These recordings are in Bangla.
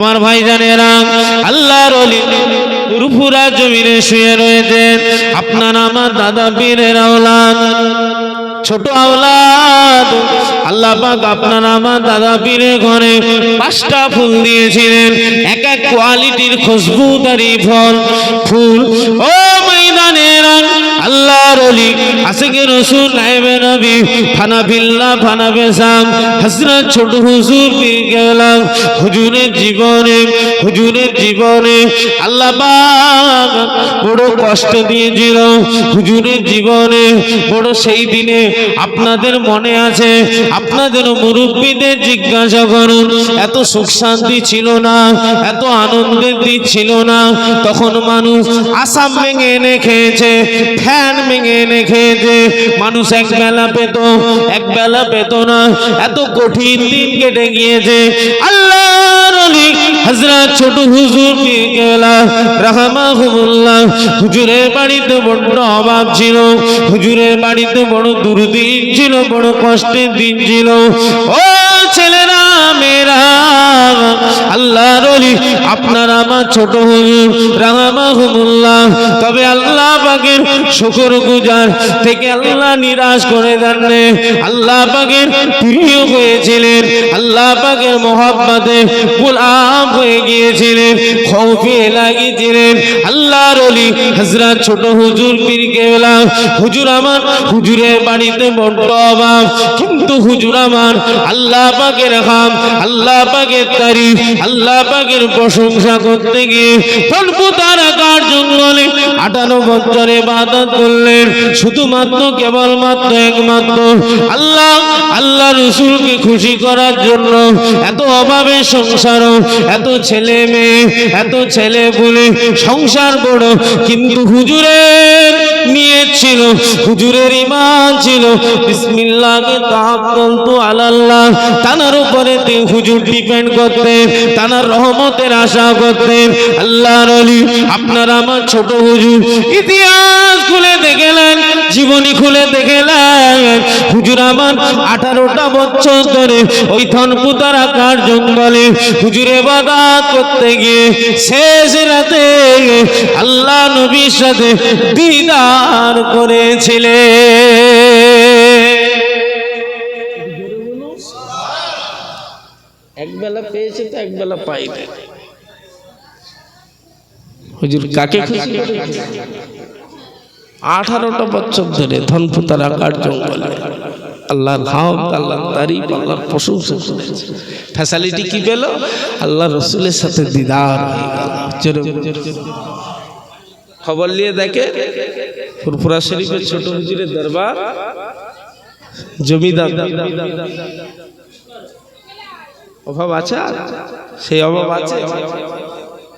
আমার ভাইজানেরা, আল্লাহর ওলি পুরপুরা জমিনে শুয়ে রয়েছেন। আপনার আমার দাদা পীরের আওলাদ, ছোট আওলাদ। আল্লাহ পাক আপনার আমার দাদা পীরের ঘরে 5টা ফুল দিয়েছিলেন, এক এক কোয়ালিটির খুশবুদারি ফুল। ও ময়দানেরা, আল্লাহর ওলি আশিকে রাসূল নায়েবে নবী ফানাফিল্লাহ ফানাফেসাম হযরত ছোট হুজুর পীর কেবলা হুজুরের জীবনে আল্লাহ পাক বড় কষ্ট দিয়েছিল। হুজুরের জীবনে বড়, সেই দিনে আপনাদের মনে আছে, আপনাদের মুরব্বীদের জিজ্ঞাসা করুন, এত সুখ শান্তি ছিল না, এত আনন্দের দিন ছিল না। তখন মানুষ আসাম ভেঙে এনে খেয়েছে, ফ্যান ভেঙে এনে খেয়েছে। মানুষ এক বেলা পেত না। এত কঠিন দিন কেটে গিয়েছে। আল্লাহর ওলি হযরত ছোট হুজুর পীর কেবলা রাহমাহুল্লাহ, হুজুরের বাড়িতে বড় অভাব ছিল, হুজুরের বাড়িতে বড় দুর্দিন ছিল, বড় কষ্টের দিন ছিল। ও ছেলেরা মেয়েরা, আল্লাহর ওলি আপনার আমার ছোট হুজুর রাহমাহুল্লাহ, তবে আল্লাহ পাকের শুকরগুজার থেকে আল্লাহ নিরাশ করে দেননি। আল্লাহ পাকের প্রিয় হয়েছিলেন, আল্লাহ পাকের মহব্বতে গোলাম হয়ে গিয়েছিলেন, খৌফে লাগিয়েছিলেন। আল্লাহর ওলি হযরত ছোট হুজুর পীর কেবলা, হুজুরের বাড়িতে বড় অভাব, কিন্তু হুজুর আমার আল্লাহ পাকের হাম, আল্লাহ পাকের তারিফ, আল্লাহ পাকের প্রশংসা করতে গিয়ে তারাকার জঙ্গলে 58 বছর ইবাদত করলেন, শুধুমাত্র কেবলমাত্র একমাত্র আল্লাহ রাসূলকে খুশি করার জন্য। এত অভাবের সংসারও, এত ছেলে মেয়ে, এত ছেলে বলে সংসার বড়, কিন্তু হুজুরের নিয়ত ছিল, হুজুরের ঈমান ছিল, বিসমিল্লাহি তাওয়াক্কালতু আলাল্লাহ। তানার উপরে হুজুর ডিপেন্ড করতেন, তানার রহমতের আশা করতেন। আল্লাহর ওলি আপনার আমার ছোট হুজুর ইতিহাস খুলে দেখলেন, জীবনী খুলে দেখলেন, হুজুর আমার 18টা বছর ধরে ওই ধনপুতার আকার জঙ্গলে হুজুরে ইবাদত করতে গিয়ে শেষ রাতে আল্লাহ নবীর সাথে দিদার করেছিলেন। একবেলা পেয়েছে তো একবেলা পাইনি। হুজুর কাকে খুশি করে? 18টা বছর ধরে ধনপুতার আকার জঙ্গলে আল্লাহর হামদ, আল্লাহর তারিফ, আল্লাহর প্রশংসা করেছে। ফ্যাসিলিটি কি পেল? আল্লাহ রাসূলের সাথে দিদার হয়ে গেল। খবর নিয়ে দেখে ফুরফুরা শরীফের ছোট হুজুরের দরবার, জমিদার অভাব আছে, সেই অভাব আছে,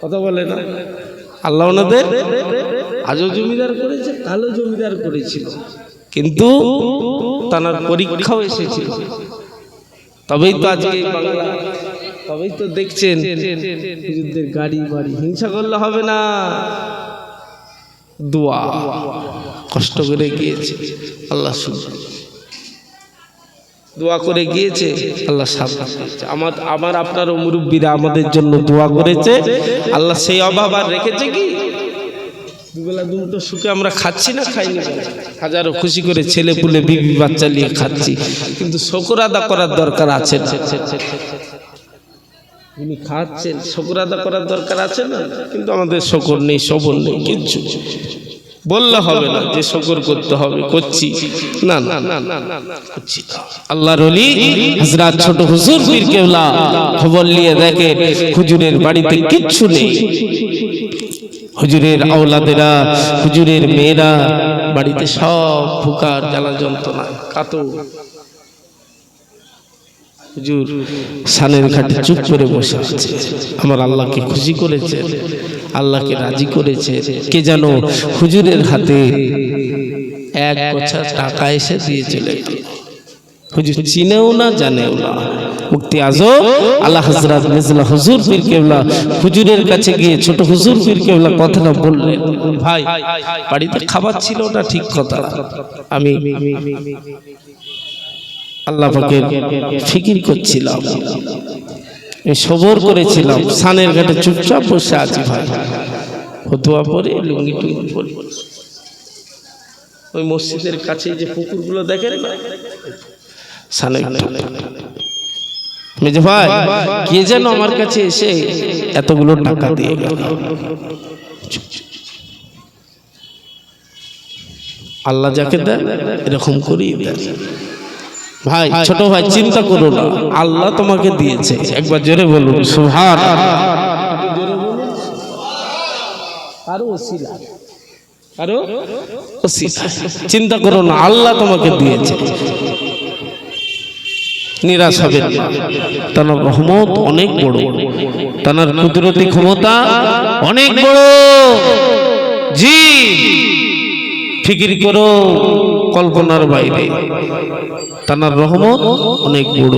কথা বলে না। আল্লাহ ওনাদের আজও জমিদার করেছে, কালো জমিদার করেছিল, কিন্তু তার পরীক্ষাও এসেছিল। তবেই তো আজকে বাংলা, তবেই তো দেখছেন হুজুরদের গাড়ি বাড়ি। হিংসা করলে হবে না, দোয়া কষ্ট করে গিয়েছে, আল্লাহ শুনছে, দোয়া করে গিয়েছে, আল্লাহ সাথে। আমার আপনার মুরব্বীরা আমাদের জন্য দোয়া করেছে, আল্লাহ সেই অভাব আর রেখেছে কি? দুবেলা দুটো সুখে আমরা খাচ্ছি না, খাইনি, হাজারো খুশি করে ছেলে পুলে বিবি বাচ্চা নিয়ে খাচ্ছি, কিন্তু শুকর আদা করার দরকার আছে না? উনি খাচ্ছেন, শুকর আদা করার দরকার আছে না? কিন্তু আমাদের শুকর নেই, সবর নেই, কিচ্ছু বললে হবে না যে শুকর করতে হবে, করছি না, না না না করছি। আল্লাহর ওলি হযরত ছোট হুজুর পীর কেবলা খবর নিয়ে দেখে হুজুরের বাড়িতে কিচ্ছু নেই। হুজুরের আওলাদেরা, হুজুরের মেয়েরা বাড়িতে সব ফুকার জ্বালা যন্ত্রণা কাতর। হুজুর সানের ঘাটে চুপ করে বসে আছে। আমার আল্লাহকে খুশি করেছে, আল্লাহকে রাজি করেছে। কে যেন হুজুরের হাতে 1 গোছা টাকা এসে দিয়ে চলে গেল। হুজুর চিনেও না, জানেও না। মুফতি আজম আল্লাহ হযরত মির্জা হুজুর পীর কেবলা হুজুরের কাছে গিয়ে ছোট হুজুর পীর কেবলা কথাটা বললেন, ভাই বাড়িতে খাবার ছিল না, ঠিক কথা, আমি আল্লাহ পাকের ফিকির করছিলাম, এই সবর করেছিলাম, সানের ঘাটে চুপচাপ বসে আছি ভাই, ফতুয়া পরে লুঙ্গি টুঙ্গি পরে ওই মসজিদের কাছে যে পুকুরগুলো দেখেন না, সানের মেজে ভাই কে যেন আমার কাছে এসে এতগুলো টাকা দিয়ে গেল। আল্লাহ যাকে দেন এরকম করেই দেন ভাই। ছোট ভাই চিন্তা করো না, আল্লাহ তোমাকে দিয়েছে, একবার জোরে বলুন সুবহানাল্লাহ। চিন্তা করো না, আল্লাহ তোমাকে দিয়েছে, নিরাশ হবেন না। তার রহমত অনেক বড়, তার কুদরতি ক্ষমতা অনেক বড়। জি ফিকির করো কল্পনার বাইরে, তার রহমত অনেক বড়।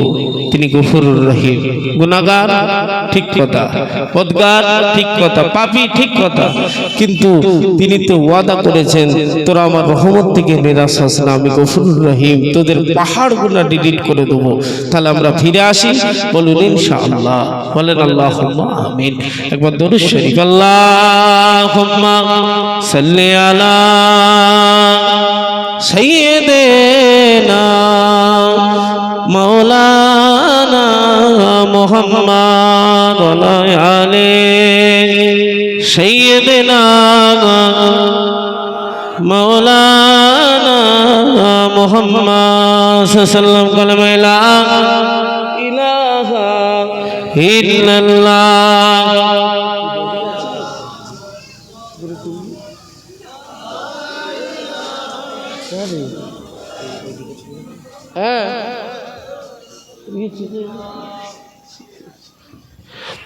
তিনি গফুরুর রহিম। গুনাহগার ঠিক কথা, বদগার ঠিক কথা, পাপী ঠিক কথা, কিন্তু তিনি তো ওয়াদা করেছেন তোরা আমার রহমত থেকে নিরাশ হস না, আমি গফুরুর রহিম তোদের পাহাড় গুনাহ ডিলিট করে দেবো। তাহলে আমরা ফিরে আসি, বলুন ইনশাআল্লাহ, বলেন আল্লাহুম্মা আমিন। একবার দরুদ শরীফ আল্লাহুম্মা সাল্লি আলা সাইয়্যিদিনা মাওলানা মুহাম্মদ ওয়া আলি সাইয়্যিদিনা মাওলানা মুহাম্মদ সাল্লাল্লাহু আলাইহি লা ইলাহা ইল্লাল্লাহ।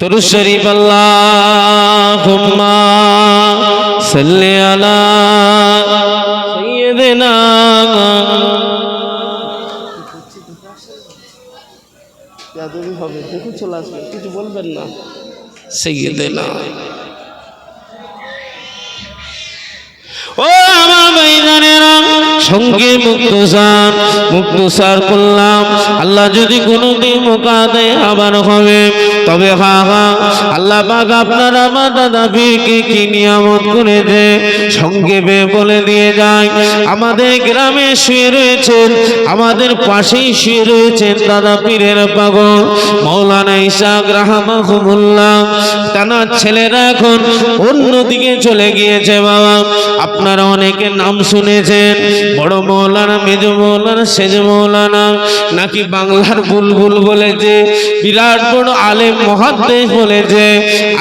দরুদ শরীফ আল্লাহুম্মা সাল্লি আলা সাইয়্যিদিনা ইয়াদবি হবে, দেখুন চলে আসবে, কিছু বলবেন না, সাইয়্যিদিনা। ও আমার ভাইজানেরা, সঙ্গে মুক্তসার করলাম। আল্লাহ যদি কোনোদিন মৌকা দেয় আবার হবে, তবে আল্লাহ পাক আপনার আমার দাদা পীরকে কি নিয়ামত করেছে সংক্ষেপে বলে দিয়ে যায়। আমাদের গ্রামে শুয়ে রয়েছেন, আমাদের পাশেই শুয়ে রয়েছেন দাদা পীরের পাগল মাওলানা ইসহাক রাহমাহুল্লাহ। তার ছেলেরা এখন অন্যদিকে চলে গিয়েছে। বাবা আপনারা অনেকের নাম শুনেছেন, বড় মৌলানা, মেজ মৌলানা, সেজ মৌলানা, নাকি বাংলার বুলবুল বলেছে, বিরাট বড় আলেম মুহাদ্দিস বলেছে,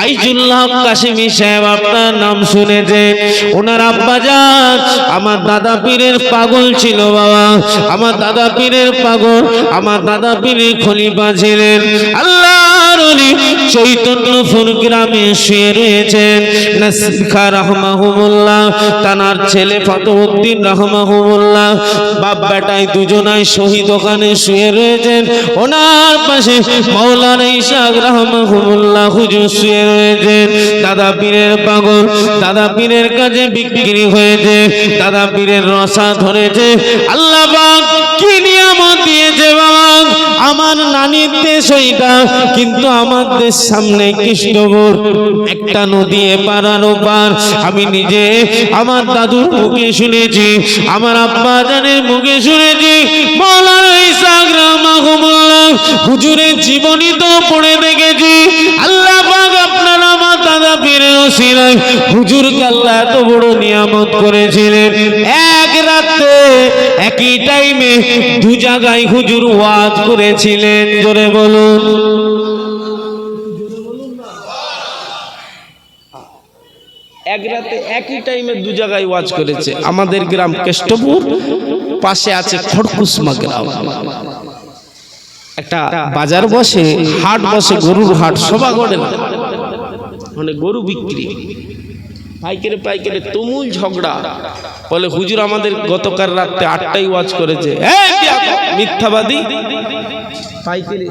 আইজুল্লাহ কাশিমি সাহেব আপনার নাম শুনেছেন। ওনার আব্বাজান আমার দাদা পীরের পাগল ছিল। বাবা আমার দাদা পীরের পাগল, আমার দাদা পীরের খলিফা ছিলেন। আল্লাহর ওলি চৈতন্যপুর গ্রামে শুয়ে রয়েছেন নাসির খা রাহমাহুল্লাহ, তানার ছেলে ফতউদ্দিন রাহমাহুল্লাহ, বাপ বেটায় দুজনাই শহীদ ওখানে শুয়ে রয়েছেন। ওনার পাশে মাওলানা ইসহাক রাহমাহুল্লাহ হুজুর শুয়ে রয়েছেন। দাদা পীরের পাগল, দাদা পীরের কাছে বিক্রি হয়েছে, দাদা পীরের রসা ধরেছে। আল্লাহ পাক কি নিয়ামত দিয়েছে বাবা, আমার নানির দেশ ওইটা, কিন্তু আমার দেশ সামনে কৃষ্ণপুর, একটা নদী এপার আর ওপার। আমি নিজে আমার দাদুর মুখে শুনেছি, আমার আব্বা জানের মুখে শুনেছি, মাওলানা ইসহাক রাহমাহুল্লাহ হুজুরের জীবনী তো পড়ে দেখেছি। আল্লাহ পাক আপনার আমার দাদা পীরের ওসিলায় হুজুরকে আল্লাহ এত বড় নিয়ামত করেছিলেন। এক রাতে একই টাইমে দু জায়গায় হুজুর ওয়াজ করেছিলেন। জোরে বলুন, এক রাতে একই টাইমে দু জায়গায় ওয়াজ করেছে। আমাদের গ্রাম কেষ্টপুর, পাশে আছে খড়কুসমা গ্রাম। একটা বাজার বসে, হাট বসে, গরুর হাট, সভা করে না, মানে গরু বিক্রি, পাইকারে পাইকারে তুমুল ঝগড়া। বলে হুজুর আমাদের গতকাল রাতে 8টায় ওয়াজ করেছে। মিথ্যাবাদী। পাইকারে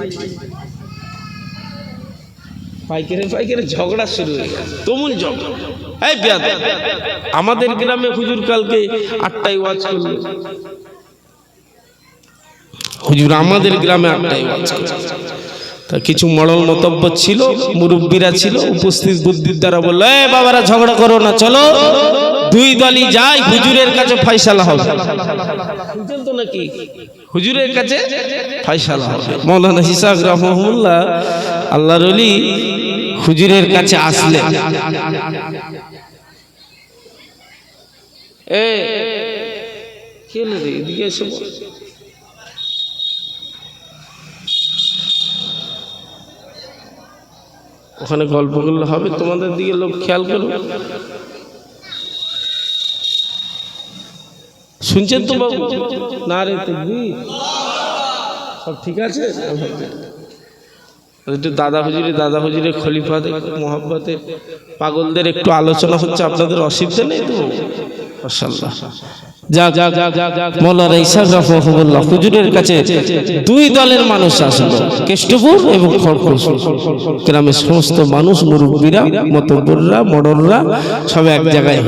পাইকারে পাইকারে ঝগড়া শুরু হয়ে গেছে, তুমুল ঝগড়া। আমাদের গ্রামে হুজুর কালকে 8টায় ওয়াজ করলো, হুজুর আমাদের গ্রামে 8টায় ওয়াজ করলো। তা কিছু মডল মতব্য ছিল, মুরব্বীরা ছিল, উপস্থিত বুদ্ধির দ্বারা বললো, এ বাবারা ঝগড়া করো না, চলো দুই দলই যাই, হুজুরের কাছে ফয়সালা হবে। বুঝছেন তো নাকি? হুজুরের কাছে ফয়সালা হবে। মাওলানা ইসহাক রাহমাহুল্লাহ আল্লাহর ওলি হুজুরের কাছে আসলে, এ কে রে এদিকে এসে ওখানে গল্প করলে হবে, তোমাদের দিকে লোক খেয়াল করো। শুনছেন তো বাবু? না রে তাকবীর, সব ঠিক আছে? একটু দাদা হুজুরের খলিফাদের মোহাব্বতে পাগলদের একটু আলোচনা হচ্ছে, আপনাদের অসুবিধা নেই তো? মাশাআল্লাহ। মাওলানা ইসহাক রাহমাহুল্লাহ হুজুরের কাছে দুই দলের মানুষ আসলো, কেষ্টপুর এবং খড়গপুর গ্রামের সমস্ত মানুষ, মুরব্বীরা, মতব্বররা, মডলরা সব এক জায়গায়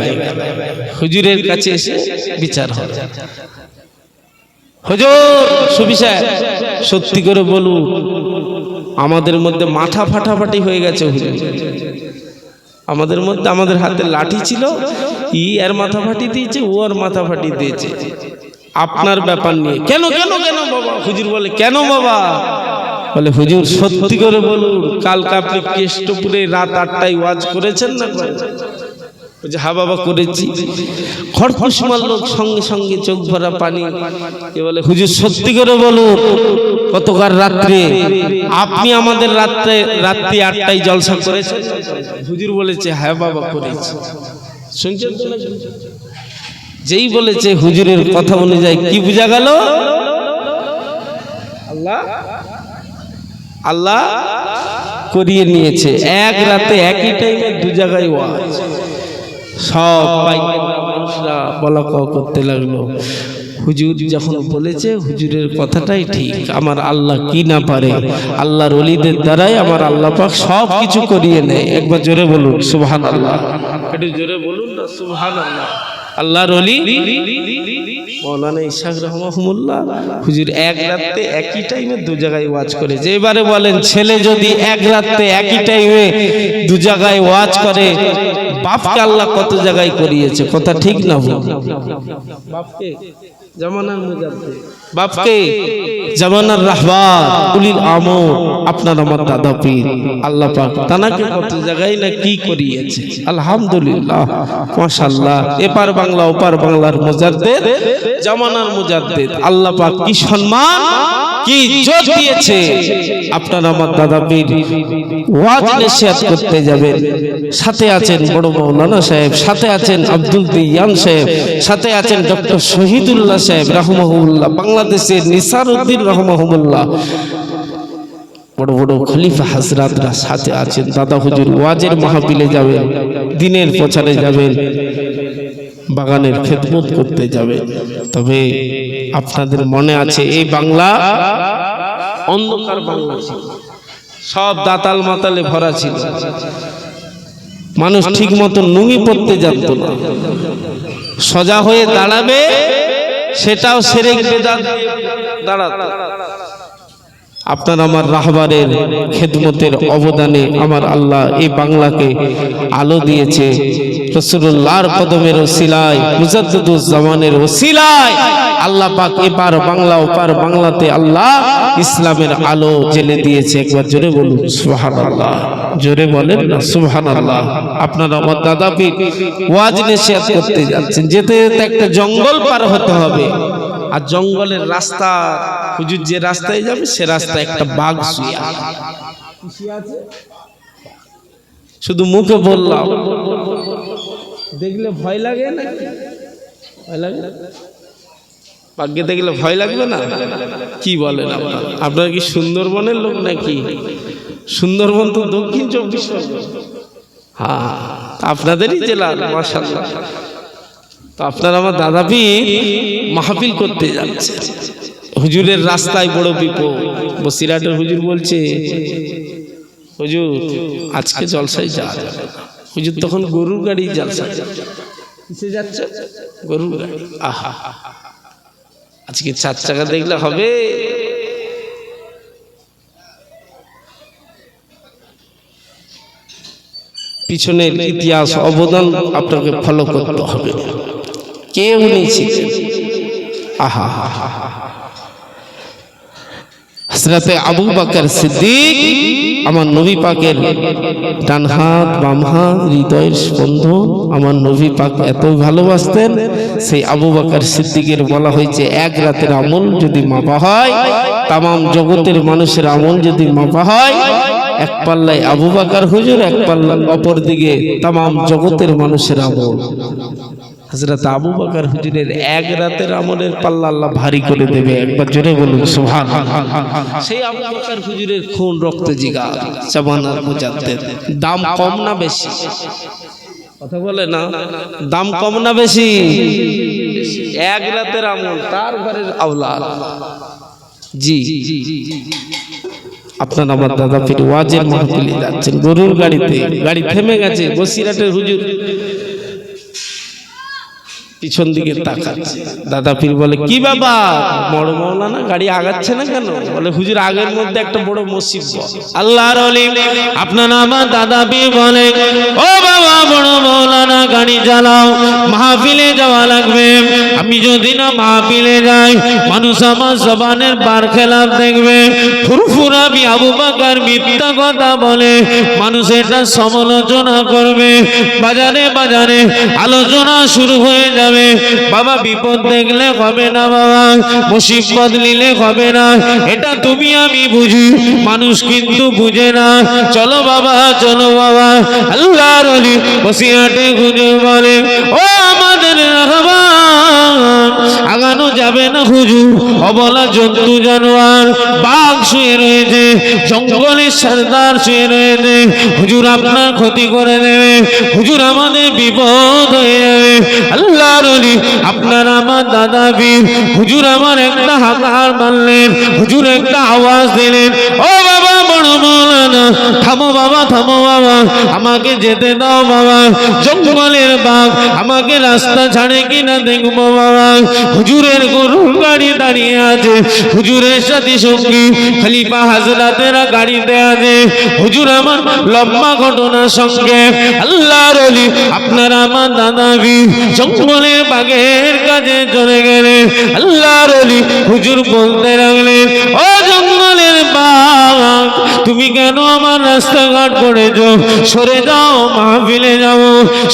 হুজুরের কাছে এসে বিচার হয়। হুজুর সুফি সাহেব, সত্যি করে বলুন, আমাদের মধ্যে মাথা ফাটাফাটি হয়ে গেছে হুজুর। আমাদের মধ্যে, আমাদের হাতে লাঠি ছিল, ই এর মাথা ফাটি দিয়েছে, ও আর মাথা ফাটি দিয়েছে আপনার ব্যাপার নিয়ে। কেন কেন কেন বাবা? হুজুর বলে, কেন বাবা? বলে, হুজুর সত্যি করে বলুন, কালকে আপনি কেষ্টপুরে রাত 8টায় ওয়াজ করেছেন না? বলছে, হ্যাঁ বাবা করেছি। খড়খুশ মারল, সঙ্গে সঙ্গে চোখ ভরা পানি। এ বলে, হুজুর সত্যি করে বলুন, গতকাল রাত্রে আপনি আমাদের রাত্রি 8টায় জলসা করেছেন? হুজুর বলেছে, হ্যাঁ বাবা করেছি। শুনছেন তো? যেই বলেছে হুজুরের কথা অনুযায়ী কি বোঝা গেল? আল্লাহ আল্লাহ করিয়ে নিয়েছে। এক রাতে একই টাইমে দু জায়গায় ওয়াজ। সব মানুষরা বলা কওয়া করতে লাগলো। হুজুর যখন বলেছে হুজুরের কথাটাই ঠিক, আমার আল্লাহ কি না পারে, আল্লাহর ওলিদের দ্বারাই আমার আল্লাহ পাক সব কিছু করিয়ে নেয়। একবার জোরে বলুন সুবহানাল্লাহ, একটু জোরে বলুন না সুবহানাল্লাহ। আল্লাহর ওলি মাওলানা ইসহাক রাহমাহুল্লাহ হুজুর এক রাতে একই টাইমে দু জায়গায় ওয়াজ করে। যেবারে বলেন, ছেলে যদি এক রাতে একই টাইমে দু জায়গায় ওয়াজ করে, বাপকে আল্লাহ কত জায়গায় করিয়েছে। কথা ঠিক না? বাপকে জামানার মুজাদ্দিদ, বাপকে জামানার রাহবার, উলিল আমর, আপনার আমার দাদা পীর আল্লাহ পাক তানাকে কত জায়গায় না কি করিয়েছে। আলহামদুলিল্লাহ, মাশাআল্লাহ। এপার বাংলা ওপার বাংলার মুজাদ্দিদ, জামানার মুজাদ্দিদ, আল্লাহ পাক কি সম্মান, কি ইজ্জত দিয়েছে। আপনার আমার দাদা পীর ওয়াজ নসিহত করতে যাবেন, সাথে আছেন বড় মাওলানা সাহেব, সাথে আছেন আব্দুল দিয়ান সাহেব, সাথে আছেন ডক্টর শহীদুল্লাহ সাহেব রাহমাহুল্লাহ, বাংলাদেশের নিসারউদ্দিন রাহমাহুল্লাহ, বড় বড় খলিফা হযরতরা সাথে আছেন। দাদা হুজুর ওয়াজের মাহফিলে যাবেন, দ্বীনের প্রচারে যাবেন, বাগানের খেদমত করতে যাবেন। তবে আপনাদের মনে আছে এই বাংলা অন্ধকার বাংলা ছিল, সব দাতাল মাতালে ভরা ছিল, মানুষ ঠিক মতো নুঙ্গি পড়তে জানতো না, সোজা হয়ে দাঁড়াবে সেটাও শিরক বিদআত দাঁড়াতো। আপনার আমার রাহবারের খেদমতের অবদানে আমার আল্লাহ এই বাংলাকে আলো দিয়েছে। রাসূলুল্লাহর কদমের ওসিলায়, মুজাদ্দিদুজ জামানের ওসিলায় আল্লাহ পাক এপার বাংলা ওপার বাংলাতে আল্লাহ ইসলামের আলো জ্বেলে দিয়েছে। একবার জোরে বলুন সুবহানাল্লাহ, জোরে বলেন না সুবহানাল্লাহ। আপনারা আমার দাদা পীর ওয়াজ নসিহত করতে যাচ্ছেন, যেতে যেতে একটা জঙ্গল পার হতে হবে, আর জঙ্গলের রাস্তা, হুজুর যে রাস্তায় যাবে সে রাস্তায় একটা বাঘ শুয়ে আছে। শুধু মুখে বললাম, দেখলে ভয় লাগে না? ভয় লাগে? বাঘকে দেখলে ভয় লাগবে না? কি বলেন আপনারা? আপনারা কি সুন্দরবনের লোক নাকি? সুন্দরবন তো দক্ষিণ 24 পরগনা, হ্যাঁ আপনাদেরই জেলা, মাশাআল্লাহ। তো আপনারা আমার দাদা পীর মাহফিল করতে যাচ্ছে, হুজুরের রাস্তায় বড় বিপদ। বসিরহাটের হুজুর বলছে, হুজুর আজকে জলসায় যাওয়া যাবে না। হুজুর তখন গরুর গাড়ি জলসা, কিসে যাচ্ছে? গরুর গাড়ি। আহা, আজকে 4 চাকা দেখলে হবে? পিছনের ইতিহাস অবদান আপনাকে ফলো করতে হবে। কে উনি ছিলেন? আহা, হযরতে আবু বকর সিদ্দিক, আমার নবী পাকের ডান হাত বাম হাত হৃদয়ের স্পন্দন। আমার নবী পাক এত ভালোবাসতেন, সেই আবু বকর সিদ্দিকের বলা হয়েছে এক রাতের আমল যদি মাপা হয়, তামাম জগতের মানুষের আমল যদি মাপা হয়, এক পাল্লায় আবু বকর হুজুর, এক পাল্লা অপর দিকে তামাম জগতের মানুষের আমল। হযরত আবু বকর হুজুরের এক রাতের আমলের পাল্লা আল্লাহ ভারী করে দেবে। একবার জোরে বলুন সুবহানাল্লাহ। সেই আবু বকর হুজুরের খুন রক্ত জিগার জামানার মুজাদ্দিদ। দাম কম না বেশি? কথা বলে না, দাম কম না বেশি? এক রাতের আমল, তার ঘরের আওলাদ। জি, আপনার আমার দাদা পীর ওয়াজের মাহফিলে যাচ্ছেন গরুর গাড়িতে, গাড়ি থেমে গেছে, বসিরহাটের হুজুর পিছন দিকে তাকাচ্ছে। দাদা পীর বলে, কি বাবা বড় মাওলানা গাড়ি আগাচ্ছে না কেন? বলে, হুজুর আগের মধ্যে একটা বড় মুসিবত। আল্লাহর ওলি আপনার আমার দাদা পীর বলে, ও বাবা বড় মাওলানা গাড়ি চালাও, মাহফিলে যাওয়া লাগবে। আমি যদি না মাহফিলে যাই, মানুষ আমার জবানের বার খেলাপ দেখবে। ফুরফুরাবি আবু বকর মিথ্যা কথা বলে, মানুষ এটা সমালোচনা করবে। বাজারে বাজারে আলোচনা শুরু হয়ে যাবে। বাবা বিপদ দেখলে হবে না, বাবা মুসিবত নিলে হবে না, এটা তুমি আমি বুঝি, মানুষ কিন্তু বুঝে না। চলো বাবা, চলো বাবা। আল্লাহর ওলি বসিরহাটে হুজুর বলে, ও আমাদের রাহমান, আগানো যাবে না হুজুর, অবলা জন্তু জানোয়ার বাঘ শুয়ে রয়েছে, জঙ্গলের সরদার শুয়ে রয়েছে, হুজুর আপনার ক্ষতি করে দেবে, হুজুর আমাদের বিপদ হয়ে যাবে। আল্লাহর ওলি আপনার আমার দাদা পীর হুজুর আমার একটা হাতহার মারলেন, হুজুর একটা আওয়াজ দিলেন, ও বাবা বড় মাওলানা, থামো বাবা, থামো বাবা, আমাকে যেতে দাও বাবা, জঙ্গলের বাঘ আমাকে রাস্তা ছাড়ে কিনা দেখবো বাবা। হুজুরের গরুর গাড়ি দাঁড়িয়ে আছে, হুজুরের সাথে সঙ্গী খলিফা হাজরাতেরা গাড়িতে আছে, হুজুর আমার লম্বা ঘটনার সঙ্গে আল্লাহর ওলি আপনার আমার দাদা পীর জঙ্গলের বাঘের কাছে চলে গেলেন। আল্লাহর ওলি হুজুর বলতে লাগলেন, ও জঙ্গলের বাঘ, তুমি কেন আমার রাস্তাঘাট করেছ? সরে যাও, মাহফিলে যাব,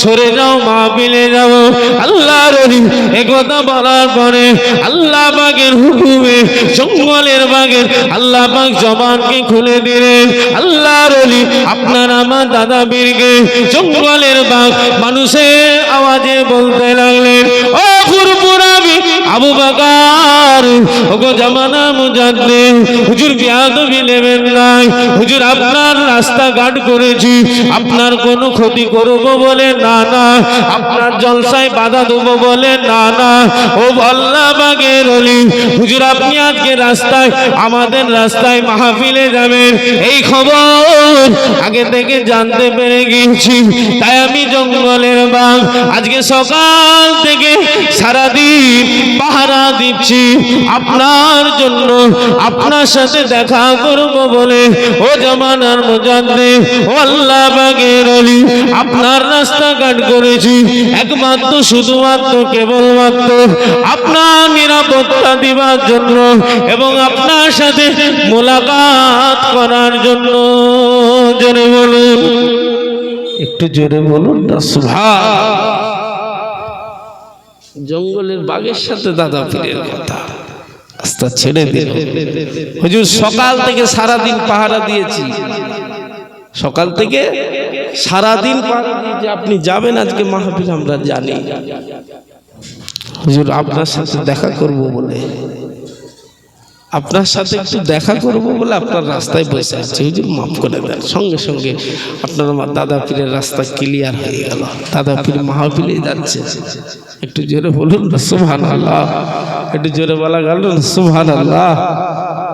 সরে যাও, মাহফিলে যাব। আল্লাহর ওলি একথা বলার পরে আল্লাহ পাকের হুকুমে জঙ্গলের বাঘের আল্লাহ পাক জবানকে খুলে দিলেন। আল্লাহর ওলি আপনার আমার দাদা পীরকে জঙ্গলের বাঘ মানুষের আওয়াজে বলতে লাগলেন, ও ফুরফুরাবি আবু বকর, ওগো জামানা মুজাদ্দিদ, হুজুর বিয়াদবি নেবেন নাই, হুজুর আপনার রাস্তাঘাট করেছি, আপনার কোনো ক্ষতি করবো বলে না, না আপনার জলসায় বাধা দেবো বলে না, না ও আল্লাহ পাকের ওলি, হুজুর আপনি আজকে রাস্তায় আমাদের রাস্তায় মাহফিলে যাবেন এই খবর আগে থেকে জানতে পেরে গিয়েছি, তাই আমি জঙ্গলের বাঘ আজকে সকাল থেকে সারাদিন পাহারা দিচ্ছি আপনার জন্য, আপনার সাথে দেখা করব বলে। ও জামানার মুজাদ্দিদ, ও আল্লাহ পাকের ওলি, আপনার রাস্তাঘাট করেছি একমাত্র শুধুমাত্র কেবলমাত্র আপনার নিরাপত্তা দিবার জন্য এবং আপনার সাথে মোলাকাত করার জন্য। জোরে বলুন, একটু জোরে বলুন না সুবহান। জঙ্গলের বাঘের সাথে দাদা পীরের কথা রাস্তা ছেড়ে দিল। হুজুর সকাল থেকে সারাদিন পাহারা দিয়েছি, সকাল থেকে সারাদিন পাহারা দিয়েছি, আপনি যাবেন আজকে মাহফিল আমরা জানি, হুজুর আপনার সাথে দেখা করব বলে, আপনার সাথে একটু দেখা করব বলে আপনার রাস্তায় বসে আছে, হুজুর মাফ করে দেন। সঙ্গে সঙ্গে আপনার আমার দাদা পীরের রাস্তা ক্লিয়ার হয়ে গেল, দাদা পীর মাহফিলে যাচ্ছে। একটু জোরে বলুন না সুবহানাল্লাহ, একটু জোরে বলা গেল না সুবহানাল্লাহ।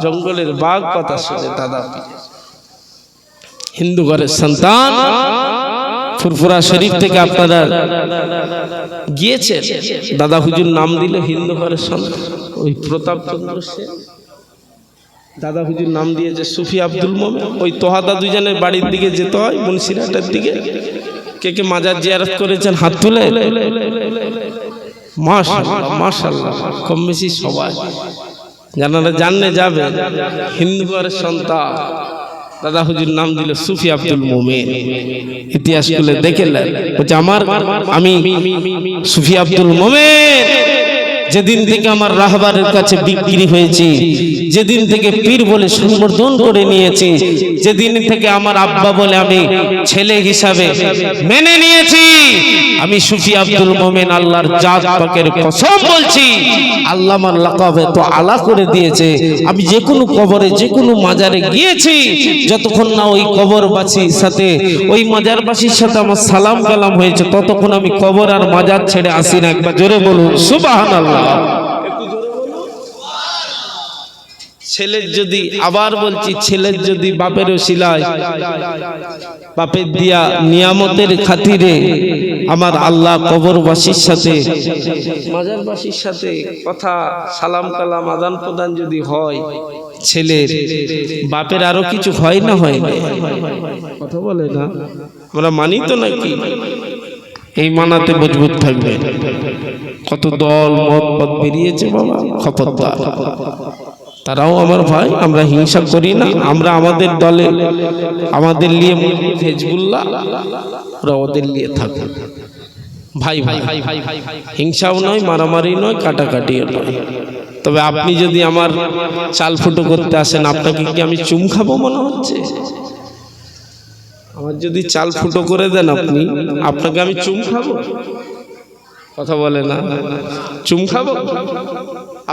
জঙ্গলের বাঘ কথা শুনে দাদা পীর হিন্দু ঘরের সন্তান, ফুরফুরা শরীফ থেকে আপনারা গিয়েছেন, দাদা হুজুর নাম দিল হিন্দু ঘরের সন্তান, ওই প্রতাপচন্দ্র সেন দাদা হুজুর নাম দিয়েছে সুফি আব্দুল মোমেন। ওই তোহাদা দুজনের বাড়ির দিকে যেতে হয়, মুন্সিরহাটের দিকে। কে কে মাজার জিয়ারত করেছেন হাত তুলে? মাশাআল্লাহ মাশাআল্লাহ, কম বেশি সবাই। জানারা জানলে যাবে, হিন্দু ঘরের সন্তান। দাদা হুজুর নাম দিল সুফি আব্দুল মোমেন। ইতিহাস খুলে দেখলেন, বলছে আমি সুফি আব্দুল মোমেন যেদিন থেকে আমার রাহবারের কাছে বিক্রি হয়েছি, যেদিন থেকে পীর বলে সম্বোধন করে নিয়েছি, যেদিন থেকে আমার আব্বা বলে আমি ছেলে হিসাবে মেনে নিয়েছি, আমি সুফি আব্দুল মোমেন আল্লাহর জাত পাকের কসম বলছি, আল্লাহ আমার লাকাবে তো আলা করে দিয়েছে। আমি যে কোনো কবরে যে কোনো মাজারে গিয়েছি, যতক্ষণ না ওই কবরবাসীর সাথে ওই মাজারবাসীর সাথে আমার সালাম কালাম হয়েছে, ততক্ষণ আমি কবর আর মাজার ছেড়ে আসি না। একবার জোরে বলুন সুবহানাল্লাহ। ছেলের যদি, আবার বলছি, ছেলের যদি বাপের ওসিলায়, বাপের দিয়া নিয়ামতের খাতিরে আমার আল্লাহ কবরবাসীর সাথে মাজারবাসীর সাথে কথা সালাম কালাম আদান প্রদান যদি হয়, ছেলের বাপের আরো কিছু হয় না? হয় না? কথা বলে না? আমরা মানি তো নাকি? এই মানাতে মজবুত থাকবে। কত দল মত পথ বেরিয়েছে বাবা, খবরদার। তারাও আমার ভাই, আমরা হিংসা করি না। আমরা আমাদের দলে আমাদের নিয়ে হিজবুল্লাহ, ওরা ওদের নিয়ে থাকে। ভাই ভাই হিংসাও নয়, মারামারি নয়, কাটাকাটিও নয়। তবে আপনি যদি আমার চাল ফুটো করতে আসেন, আপনাকে কি আমি চুম খাবো মনে হচ্ছে? আমার যদি চাল ফুটো করে দেন আপনি, আপনাকে আমি চুম খাবো? কথা বলে না? চুম খাবো?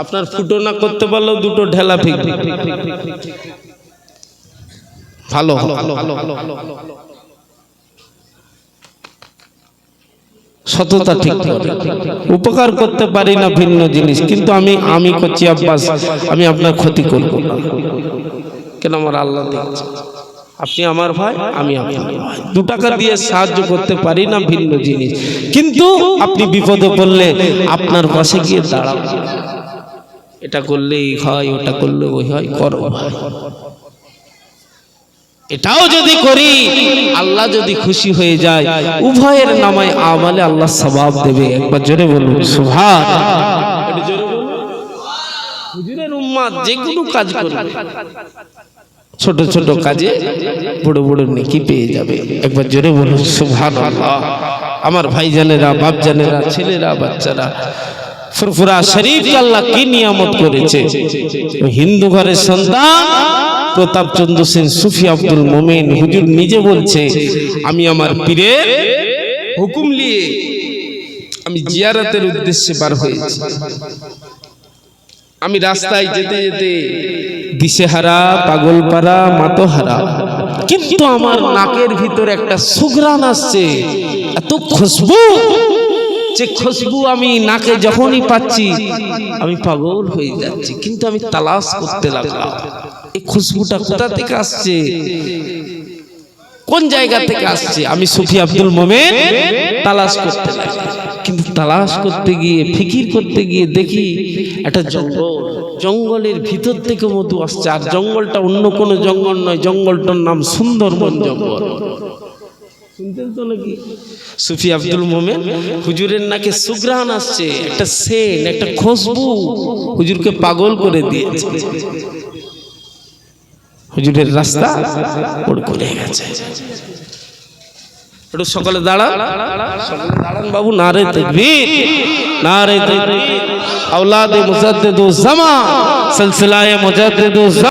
আপনার ফুটো না করতে পারলেও দুটো ঢেলা ফিক ভালো। সততা ঠিক করে উপকার করতে পারি না ভিন্ন জিনিস, কিন্তু আমি করছি আব্বাস, আমি আপনার ক্ষতি করব না। কেন? আমার আল্লাহ দেখছে। আপনি আমার ভাই, আমি আপনার ভাই। 2 টাকা দিয়ে সাহায্য করতে পারি না ভিন্ন জিনিস, কিন্তু আপনি বিপদে পড়লে আপনার পাশে গিয়ে দাঁড়াবো। এটা করলে এই হয়, ওটা করলে ওই হয়, করো। এটাও যদি করি, আল্লাহ যদি খুশি হয়ে যায়, উভয়ের নামায় আমালে আল্লাহ সওয়াব দেবে। একবার জোরে বলুন সুবহানাল্লাহ। হুজুরের উম্মত যে কোনো কাজ করবে, ছোট ছোট কাজে বড় বড় নেকি পেয়ে যাবে। একবার জোরে বলুন সুবহানাল্লাহ। আমার ভাইজানেরা, বাপজানেরা, ছেলেরা, বাচ্চারা, ফুরফুরা শরীফ আল্লাহ কি নিয়ামত করেছে। হিন্দু ঘরের সন্তান প্রতাপ চন্দ্র সেন সুফি আব্দুল মোমেন হুজুর নিজে বলছে, আমি আমার পীরের হুকুম নিয়ে আমি জিয়ারতের উদ্দেশ্যে বার হয়েছি। আমি রাস্তায় যেতে যেতে দিশেহারা, পাগলপাড়া, মাতোহারা, কিন্তু আমার নাকের ভিতর একটা সুঘ্রাণ আসছে, এত খুশবু, যে খুশবু আমি নাকে যখনই পাচ্ছি আমি পাগল হয়ে যাচ্ছি। কিন্তু আমি তালাশ করতে লাগলাম, এই খুশবুটা কোথা থেকে আসছে, কোন জায়গা থেকে আসছে। আমি সুফি আব্দুল মোমেন তালাশ করতে লাগলাম, কিন্তু তালাশ করতে গিয়ে, ফিকির করতে গিয়ে দেখি একটা জঙ্গল, জঙ্গলের ভিতর থেকে মধু আসছে। আর জঙ্গলটা অন্য কোনো জঙ্গল নয়, জঙ্গলটার নাম সুন্দরবন জঙ্গল। শুনতেন তো নাকি? সুফি আব্দুল মোমেন হুজুরের নাকে সুঘ্রাণ আসছে, একটা সেন, একটা খুশবু হুজুরকে পাগল করে দিয়েছে। হুজুরের রাস্তা ওর করে গেছে। একটু সকালে দাঁড়ান, সকালে দাঁড়ান বাবু। নারে তাকবীর, নারে তাকবীর। औलाद मुजद्दिदुज़्ज़मान सिलसिला मुजद्दिदुज़्ज़मान।